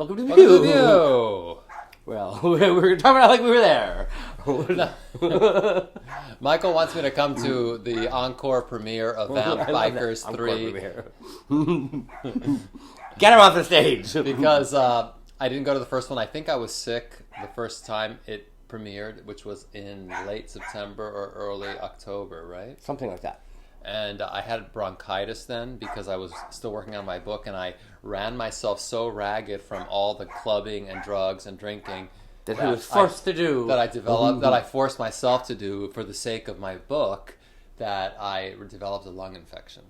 Welcome to the Welcome to the Peeew. Peeew. Well, we're talking about like we were there. Michael wants me to come to the encore premiere of Vamp Bikers 3 Get him off the stage. because I didn't go to the first one. I think I was sick the first time it premiered, which was in late September or early October, right? Something like that. And I had bronchitis then because I was still working on my book, and I ran myself so ragged from all the clubbing and drugs and drinking That he was forced to do. that I developed, that I forced myself to do for the sake of my book, that I developed a lung infection.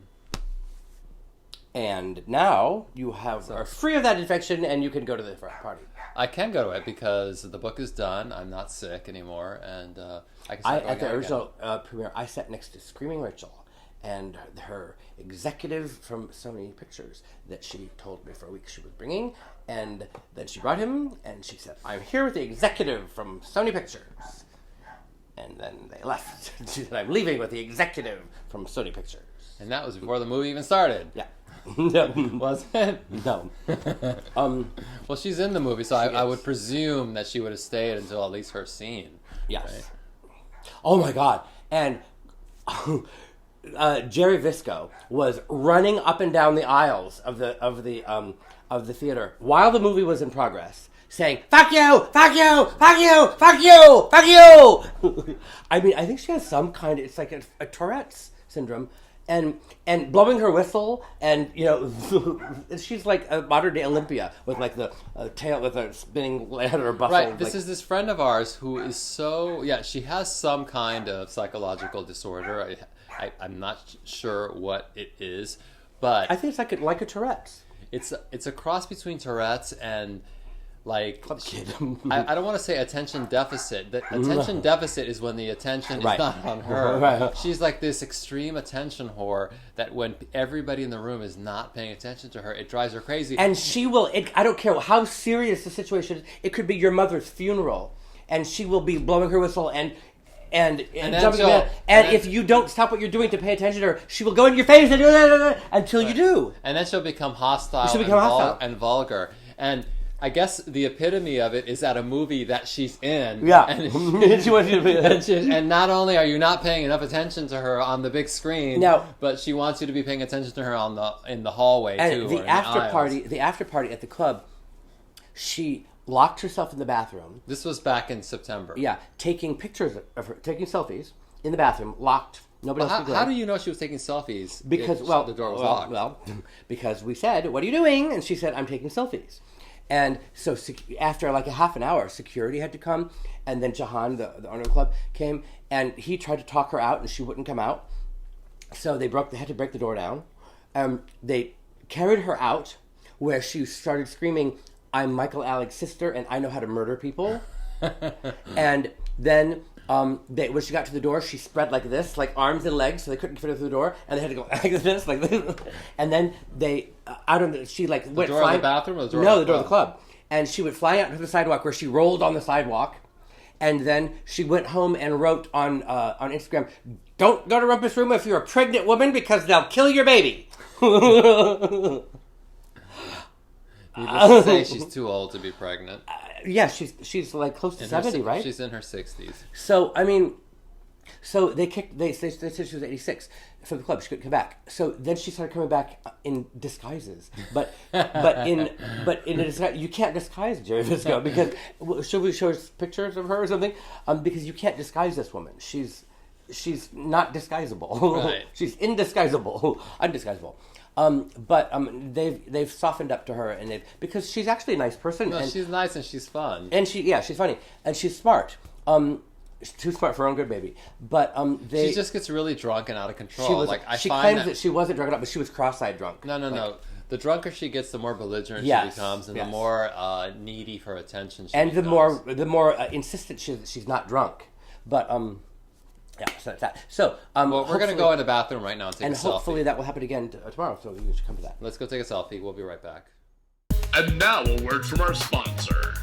And now you are free of that infection and you can go to the party. I can go to it because the book is done. I'm not sick anymore, and I can start going At the out original premiere, I sat next to Screaming Rachel and her executive from Sony Pictures that she told me for a week she was bringing, and then she brought him and she said, "I'm here with the executive from Sony Pictures," and then they left. She said, "I'm leaving with the executive from Sony Pictures," and that was before the movie even started. Yeah. No. Was it? No. Well, she's in the movie, so I would presume that she would have stayed until at least her scene. Yes. Right? Oh my God! And Gerry Visco was running up and down the aisles of the theater while the movie was in progress, saying "Fuck you! Fuck you! Fuck you! Fuck you! Fuck you!" I mean, I think she has some kind of, it's like a Tourette's syndrome. And blowing her whistle, and she's like a modern day Olympia with like the tail with a spinning ladder bustle. Right. This is this friend of ours who is she has some kind of psychological disorder. I'm not sure what it is, but I think it's like a Tourette's. It's a cross between Tourette's and like Club kid. I don't want to say attention deficit. The attention deficit is when the attention is not on her. Right. She's like this extreme attention whore that when everybody in the room is not paying attention to her, it drives her crazy. And she will, I don't care how serious the situation is, it could be your mother's funeral, and she will be blowing her whistle and jumping in. And if you don't stop what you're doing to pay attention to her, she will go in your face until you do. And then she'll become hostile, and vulgar. And I guess the epitome of it is at a movie that she's in. Yeah. And, she wants you to be and not only are you not paying enough attention to her on the big screen, but she wants you to be paying attention to her in the hallway too. And the after party at the club, she locked herself in the bathroom. This was back in September. Yeah, taking pictures of her, taking selfies in the bathroom, locked. Nobody else could go. How do you know she was taking selfies? Because the door was locked. Well, because we said, "What are you doing?" And she said, "I'm taking selfies." And so after like a half an hour, security had to come, and then Jahan, the owner of the club, came, and he tried to talk her out, and she wouldn't come out. So they had to break the door down. They carried her out, where she started screaming, "I'm Michael Alig's sister, and I know how to murder people." And then when she got to the door, she spread like this, like arms and legs, so they couldn't fit her through the door, and they had to go like this, like this. And then she like went door flying. Of the bathroom or the door? No, the door of the club. And she went flying out to the sidewalk, where she rolled on the sidewalk, and then she went home and wrote on Instagram, "Don't go to Rumpus Room if you're a pregnant woman, because they'll kill your baby." Needless to say, she's too old to be pregnant. Yeah, she's like close to 70, right? She's in her 60s. So I mean, they said she was 86 for the club. She couldn't come back. So then she started coming back in disguises, but in a disguise, you can't disguise Gerry Visco, because should we show us pictures of her or something? Because you can't disguise this woman. She's not disguisable. Right. She's undisguisable. But they've softened up to her, and because she's actually a nice person. No, and she's nice and she's fun. And she's funny, and she's smart. She's too smart for her own good, baby. But she just gets really drunk and out of control. She claims that she wasn't drunk enough, but she was cross-eyed drunk. No. The drunker she gets, the more belligerent she becomes, and the more needy for attention she becomes. And the more insistent she's not drunk. But yeah, so that's that. So well, we're going to go in the bathroom right now and take a selfie. And hopefully that will happen again tomorrow, so you should come to that. Let's go take a selfie. We'll be right back. And now a word from our sponsor.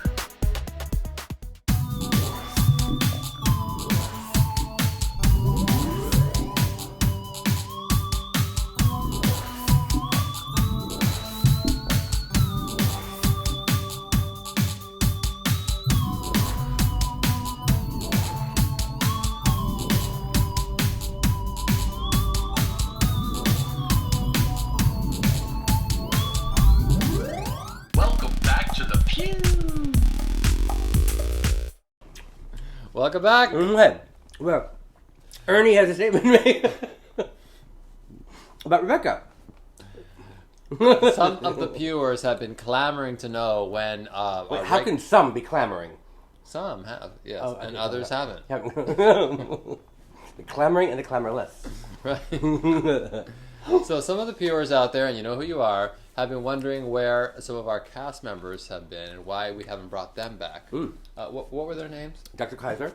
Welcome back. Okay. Well, Ernie has a statement to make about Rebecca. Some of the viewers have been clamoring to know when... Wait, how can some be clamoring? Some have, yes, Oh, and okay, others haven't. The clamoring and the clamorless. Right. So some of the viewers out there, and you know who you are, have been wondering where some of our cast members have been and why we haven't brought them back. What were their names? Dr. Kaiser.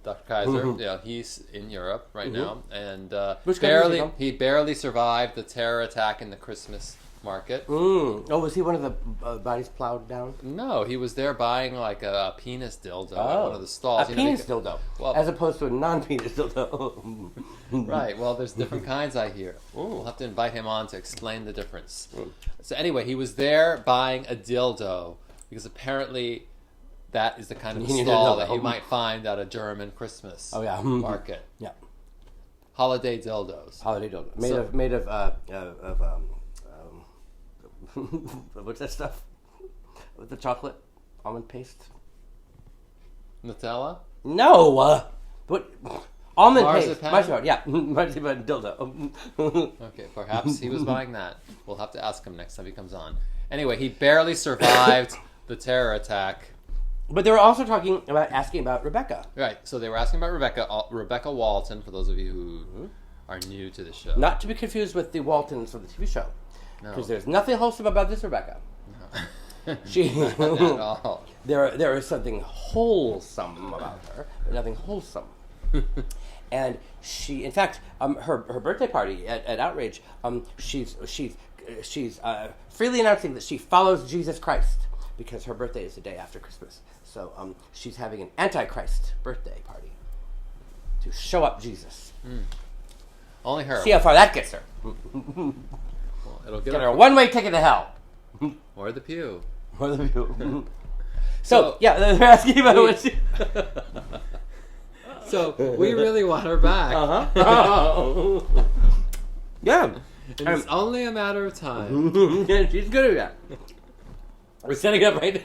Dr. Kaiser, yeah, he's in Europe right now, and Which country is he from? he barely survived the terror attack in the Christmas market. Oh, was he one of the bodies plowed down? No, he was there buying like a penis dildo at one of the stalls. A penis dildo, well, as opposed to a non-penis dildo. Right. Well, there's different kinds, I hear. We'll have to invite him on to explain the difference. So anyway, he was there buying a dildo because apparently that is the kind of stall that you might find at a German Christmas market. Yeah. Holiday dildos. Holiday dildo. Made of what's that stuff? With the chocolate? Almond paste? Nutella? No! What? Almond paste. Marzipan? Marzipan, yeah. Marzipan dildo. Okay, perhaps he was buying that. We'll have to ask him next time he comes on. Anyway, he barely survived the terror attack. But they were also asking about Rebecca. Right, so they were asking about Rebecca Walton, for those of you who are new to the show. Not to be confused with the Waltons from the TV show. No. Because there's nothing wholesome about this Rebecca. No. She, Not at all. There is something wholesome about her, but nothing wholesome. And she, in fact, her birthday party at Outrage, she's freely announcing that she follows Jesus Christ because her birthday is the day after Christmas. So she's having an Antichrist birthday party to show up Jesus. Only her. See how far that gets her. Well, it'll Get her a one-way ticket to hell. Or the pew. Or the pew. So yeah, they're asking about what she... So we really want her back. Yeah. And it's only a matter of time. Yeah, she's good at that. We're setting up right now.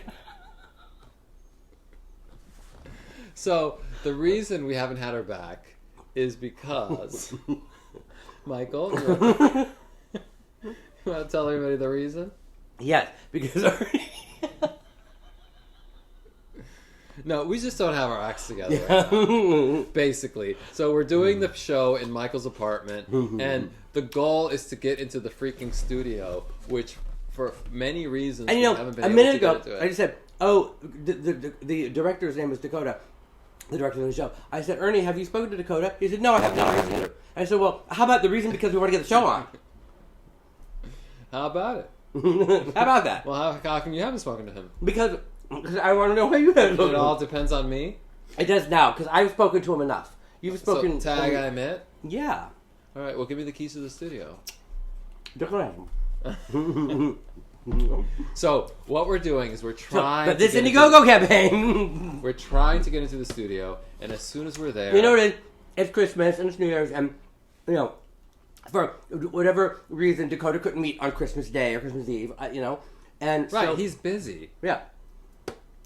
So the reason we haven't had her back is because Michael, you want to tell everybody the reason? Yes, because No, we just don't have our acts together right now, basically. So we're doing the show in Michael's apartment, and the goal is to get into the freaking studio, which for many reasons and we you know, haven't been a able minute to ago, get into it. I just said, "Oh, the director's name is Dakota." The director of the show. I said, "Ernie, have you spoken to Dakota?" He said, "No, I have not." I said, "Well, how about the reason because we want to get the show on?" How about it? How about that? Well, how come you haven't spoken to him? Because I want to know how you have spoken. It all depends on me. It does now because I've spoken to him enough. You've spoken. So tag I met. Yeah. All right. Well, give me the keys to the studio. Dakota. So what we're doing is we're trying. But this to get Indiegogo campaign. We're trying to get into the studio, and as soon as we're there, You know what it is? It's Christmas and it's New Year's, and you know, for whatever reason, Dakota couldn't meet on Christmas Day or Christmas Eve. You know, and right? so, He's busy. yeah.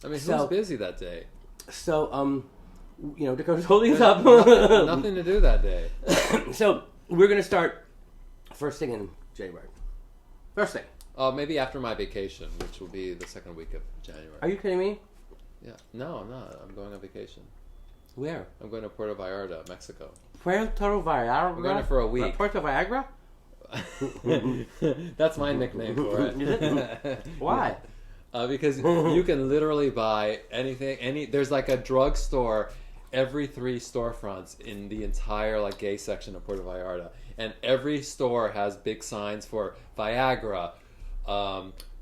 I mean, So- who's busy that day? So you know, Dakota's holding us up. Nothing to do that day. So we're gonna start first thing in January. First thing. Maybe after my vacation, which will be the second week of January. Are you kidding me? Yeah. No, I'm not. I'm going on vacation. Where? I'm going to Puerto Vallarta, Mexico. Puerto Viagra. I'm going there for a week. Puerto Viagra. That's my nickname for it. Is it? Why? Because you can literally buy anything. There's like a drugstore every 3 storefronts in the entire like gay section of Puerto Vallarta, and every store has big signs for Viagra,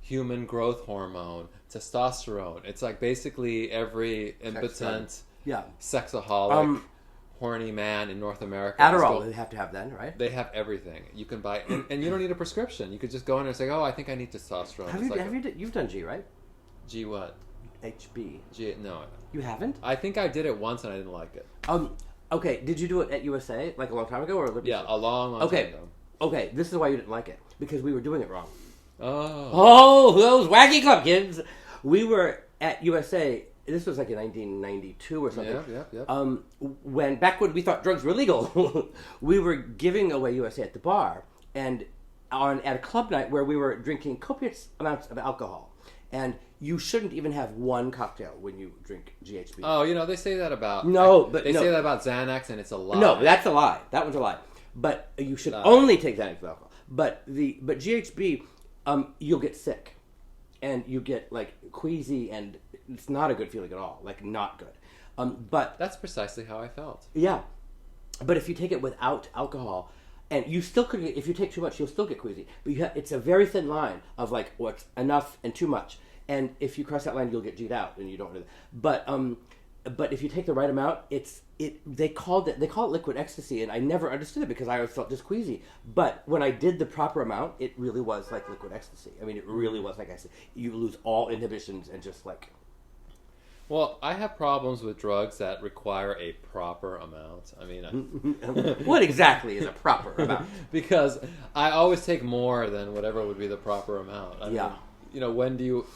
human growth hormone, testosterone. It's like basically every impotent, sexaholic, horny man in North America. Adderall, they have to have then, right? They have everything. You can buy, and you don't need a prescription. You could just go in there and say, "Oh, I think I need testosterone." You've done G, right? G what? HB. G no. You haven't? I think I did it once and I didn't like it. Okay. Did you do it at USA like a long time ago or Liberty? Yeah, a long time ago. Okay. This is why you didn't like it because we were doing it wrong. Oh. Oh, those wacky club kids! We were at USA this was like in 1992 or something. Yep. Back when we thought drugs were legal, we were giving away USA at the bar, and at a club night where we were drinking copious amounts of alcohol. And you shouldn't even have one cocktail when you drink GHB. Oh, they say that about... They say that about Xanax, and it's a lie. No, that's a lie. That one's a lie. But you should only take Xanax with alcohol. But GHB, you'll get sick. And you get, like, queasy, and it's not a good feeling at all. Like, not good. But... That's precisely how I felt. Yeah. But if you take it without alcohol... And you still could get, if you take too much, you'll still get queasy. But it's a very thin line of like what's enough and too much. And if you cross that line, you'll get G'd out, and you don't do that. But if you take the right amount, they call it liquid ecstasy, and I never understood it because I always felt just queasy. But when I did the proper amount, it really was like liquid ecstasy. I mean, it really was like I said, you lose all inhibitions and just like. Well, I have problems with drugs that require a proper amount. I mean, what exactly is a proper amount? Because I always take more than whatever would be the proper amount. I mean, when do you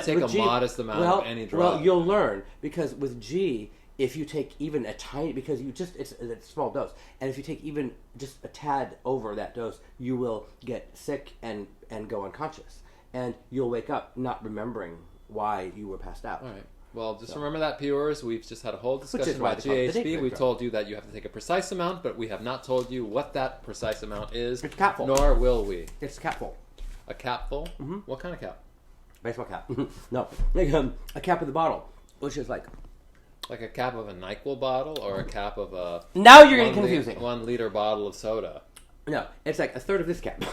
take a modest amount of any drug? Well, you'll learn because with G, if you take even a tiny, because it's a small dose, and if you take even just a tad over that dose, you will get sick and go unconscious, and you'll wake up not remembering why you were passed out. All right. Well, just remember that, Peewers. We've just had a whole discussion about GHB. We told you that you have to take a precise amount, but we have not told you what that precise amount is. It's a capful. Nor will we. It's a capful. A capful? Mm-hmm. What kind of cap? Baseball cap. No, like a cap of the bottle, which is like a cap of a NyQuil bottle or a cap of a... Now you're getting confusing. 1 liter bottle of soda. No, it's like a third of this cap.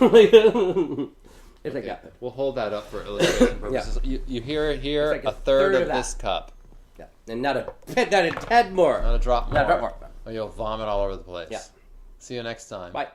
It's like that. We'll hold that up for illustration purposes. You hear it here, like a third of this cup. Yeah, and not a tad more. Not a drop more. Not a drop more. Or you'll vomit all over the place. Yeah. See you next time. Bye.